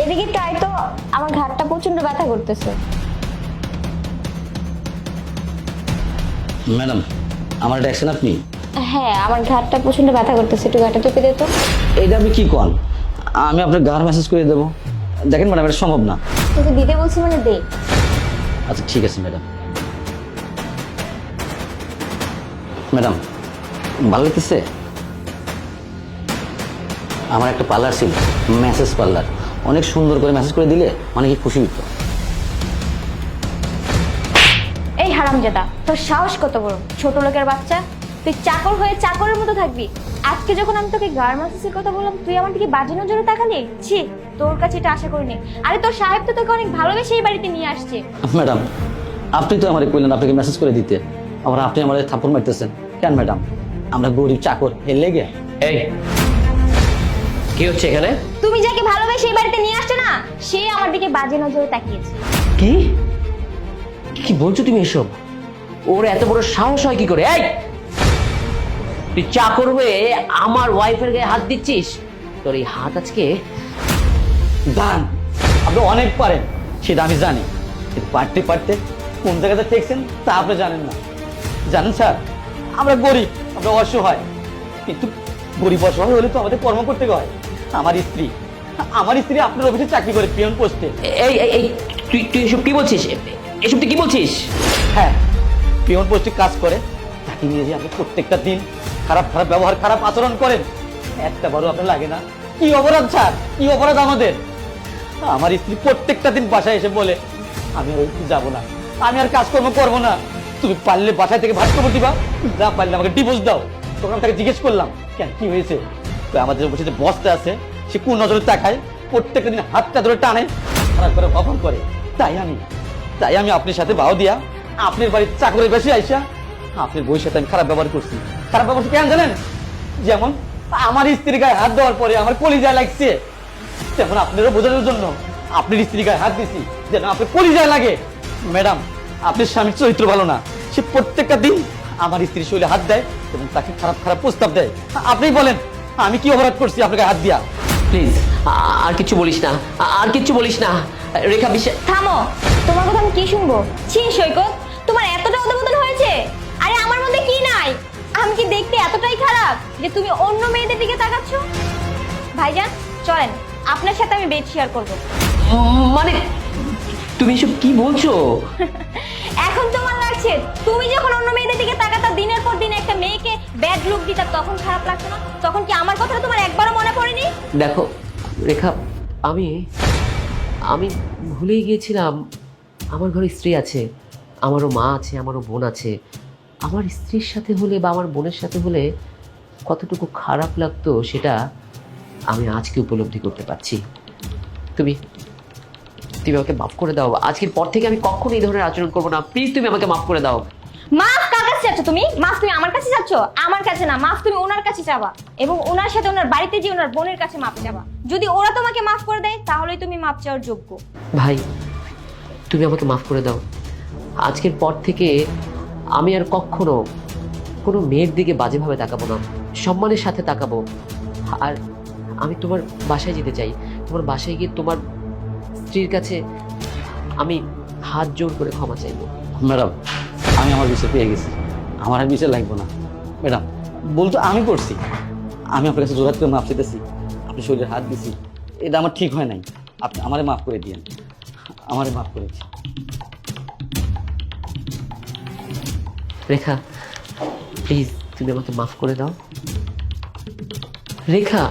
এদিকে তাই তো, আমার ঘাড়টা প্রচন্ড ব্যথা করতেছে। ম্যাডাম, আমার দেখছেন আপনি? হ্যাঁ, আমার ঘাড়টা প্রচন্ড ব্যথা করতেছে, একটু ঘাড়টা টিপে দে তো। এইটা আপনি কি কন? আমি আপনার গার মেসেজ করে দেবো। দেখেন ম্যাডাম, এটা সম্ভব না। তোকে দিতে বলছি মানে দে। আচ্ছা ঠিক আছে ম্যাডাম। ম্যাডাম, ভালো লাগতেছে? আমার একটা পার্লার ছিল, মেসেজ পার্লার। অনেক সুন্দর করে মেসেজ করে দিলে অনেকে খুশি হতো। এই হারামজাদা, তোর সাহস কত বড়! ছোট লোকের বাচ্চা, তুই চাকর হয়ে চাকরের মতো থাকবি। আজকে যখন আমি তোকে গার্মেন্টসের কথা বললাম, তুই আমার দিকে বাজে নজরে তাকালি। ছি, তোর কাছে এটা আশা করিনি। আরে তোর সাহেব তো তোকে অনেক ভালোবেসে এই বাড়িতে নিয়ে আসছে। ম্যাডাম, আপনি তো আমার কইলেন আপনাকে মেসেজ করে দিতে, আবার আপনি আমার থাপ্পড় মারতেছেন কেন ম্যাডাম? আমরা গরিব চাকর, এর লেগে? এই কি হচ্ছে এখানে? তুমি যাকে ভালোবেসে এই বাড়িতে নিয়ে আসছো না, সে আমার দিকে বাজে নজরে তাকিয়েছে। কি কি বলছো তুমি এসব? ওর এত বড় সাহস হয় কি করে? এই তুই চাকর হয়ে আমার ওয়াইফের গায়ে হাত দিচ্ছিস? তোর এই হাত আজকে দান, আপনি অনেক পারেন সেটা আমি জানি, কিন্তু পারতে পারতে কোন জায়গাতে ঠেকছেন তা আপনি জানেন না। জানেন স্যার, আমরা গরিব, আমরা অসহায়, কিন্তু গরিব অসহায় হলে তো আমাদের কর্ম করতে হয়। আমার স্ত্রী আপনার অফিসে চাকরি করে, পিয়ন পোস্টে। এই এই এই তুই তুই এসব কি বলছিস? এসব তুই কি বলছিস? হ্যাঁ, পিয়ন পোস্টে কাজ করে, তাকে নিয়ে যে আপনি প্রত্যেকটা দিন খারাপ খারাপ ব্যবহার, খারাপ আচরণ করেন, একটা বারও আপনার লাগে না? কি অপরাধ স্যার, কি অপরাধ আমাদের? আমার স্ত্রী প্রত্যেকটা দিন বাসায় এসে বলে, আমি আর ওই যাবো না, আমি আর কাজকর্ম করবো না, তুমি পারলে বাসায় থেকে ভাত খবর দিবা, না পারলে আমাকে ডিভোর্স দাও। তখন আমি তাকে জিজ্ঞেস করলাম, কেন কি হয়েছে? তো আমাদের অফিসে যে বসটা আছে, সে কোন নজরে তাকায়, প্রত্যেকটা দিন হাতটা ধরে টানে, খারাপ করে অফার করে। তাই আমি আপনার সাথে ভাও দিয়া আপনার বাড়ির চাকরের বেশি আইসা আপনার বউয়ের সাথে আমি খারাপ ব্যবহার করছি। খারাপ ব্যবহার কেন জানেন? যেমন আমার স্ত্রীর গায়ে হাত দেওয়ার পরে আমার কলিজায় লাগছে, তেমন আপনারও বোঝানোর জন্য আপনার স্ত্রীর গায়ে হাত দিছি যেন আপনার কলিজায় লাগে। ম্যাডাম, আপনার স্বামীর চরিত্র ভালো না, সে প্রত্যেকটা দিন আমার স্ত্রীর শরীরে হাত দেয় এবং তাকে খারাপ খারাপ প্রস্তাব দেয়। আপনি বলেন আমি কি অপরাধ করছি আপনাকে হাত দিয়া? প্লিজ আর কিছু বলিস না, আর কিছু বলিস না। রেখা বিশ্বাস, থামো, তোমার কথা আমি কি শুনবো? ছি সৈকত, তোমার এতটা অধঃপতন হয়েছে? আরে আমার মধ্যে কি নাই? আমি কি দেখতে এতটাই খারাপ যে তুমি অন্য মেয়েদের দিকে তাকাচ্ছ? ভাইজান চলেন, আপনার সাথে আমি বেড শেয়ার করবো। মানে তুমি এসব কি বলছো? এখন তোমার লাগছে, তুমি যখন অন্য মেয়েদের দিকে তাকাতা, দিনের পর দিন একটা মেয়েকে ব্যাড লুক দিতা, তখন খারাপ লাগতো না? তখন কি আমার কথাটা তোমার একবারও মনে পড়েনি? দেখো রেখা, আমি আমি ভুলেই গিয়েছিলাম আমার ঘরে স্ত্রী আছে, আমারও মা আছে, আমারও বোন আছে। আমার স্ত্রীর সাথে হলে বা আমার বোনের সাথে হলে কতটুকু খারাপ লাগতো সেটা আমি আজকে উপলব্ধি করতে পারছি। তুমি তুমি আমাকে মাফ করে দাও। আজকের পর থেকে আমি কখনো এই ধরনের আচরণ করবো না। প্লিজ তুমি আমাকে মাফ করে দাও। মাফ কার কাছে চাচ্ছ তুমি? মাফ তুমি আমার কাছে চাচ্ছ? আমার কাছে না, মাফ তুমি ওনার কাছে চাবা, এবং ওনার সাথে ওনার বাড়িতে যে ওনার বোনের কাছে মাফ চাবা। যদি ওরা তোমাকে মাফ করে দেয়, তাহলেই তুমি মাফ চাওয়ার যোগ্য। ভাই, তুমি আমাকে মাফ করে দাও। আজকের পর থেকে আমি আর কখনো কোনো মেয়ের দিকে বাজেভাবে তাকাবো না, সম্মানের সাথে তাকাবো। আর আমি তোমার বাসায় যেতে চাই। তোমার বাসায় গিয়ে তোমার স্ত্রীর কাছে আমি হাত জোর করে ক্ষমা চাইবো। ম্যাডাম, আমি আমার বিচার পেয়ে গেছি, আমার আর বিচার লাগবে না। ম্যাডাম, বলতো আমি করছি, আমি আপনার কাছে জোরাত করে মাফ চাইতেছি, আপনি শরীরে হাত দিছি, এটা আমার ঠিক হয় নাই, আপনি আমারে মাফ করে দিয়েন, আমারে মাফ করেছি। রেখা, প্লিজ তুমি আমাকে মাফ করে দাও। রেখা।